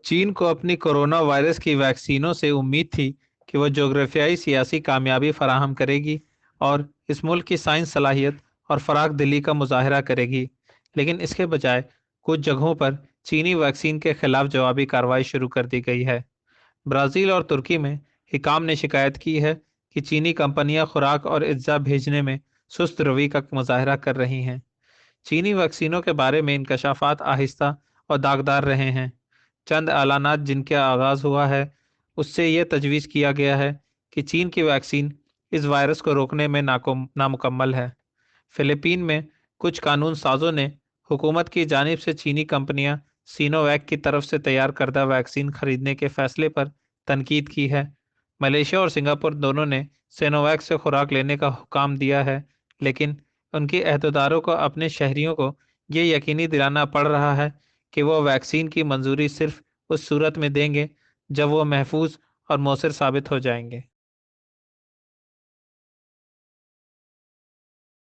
चीन को अपनी कोरोना वायरस की वैक्सीनों से उम्मीद थी कि वह जोग्राफियाई सियासी कामयाबी फराहम करेगी और इस मुल्क की साइंस सलाहियत और फराख दिली का मुजाहरा करेगी, लेकिन इसके बजाय कुछ जगहों पर चीनी वैक्सीन के खिलाफ जवाबी कार्रवाई शुरू कर दी गई है। ब्राज़ील और तुर्की में हिकाम ने शिकायत की है कि चीनी कंपनियां खुराक और अज्जा भेजने में सुस्त रवि का मुजाहरा कर रही हैं। चीनी वैक्सीनों के बारे में इंकशाफात आहिस्ता और दागदार रहे हैं। चंद ऐलानात जिनका आगाज हुआ है, उससे यह तजवीज़ किया गया है कि चीन की वैक्सीन इस वायरस को रोकने में नामुकम्मल है। फिलीपीन में कुछ कानून साजों ने हुकूमत की जानिब से चीनी कंपनियां सीनोवैक की तरफ से तैयार करदा वैक्सीन खरीदने के फैसले पर तनकीद की है। मलेशिया और सिंगापुर दोनों ने सीनोवैक से खुराक लेने का हुक्म दिया है, लेकिन उनके अहदेदारों को अपने शहरियों को ये यकीनी दिलाना पड़ रहा है कि वो वैक्सीन की मंजूरी सिर्फ उस सूरत में देंगे जब वो महफूज और मौसर साबित हो जाएंगे।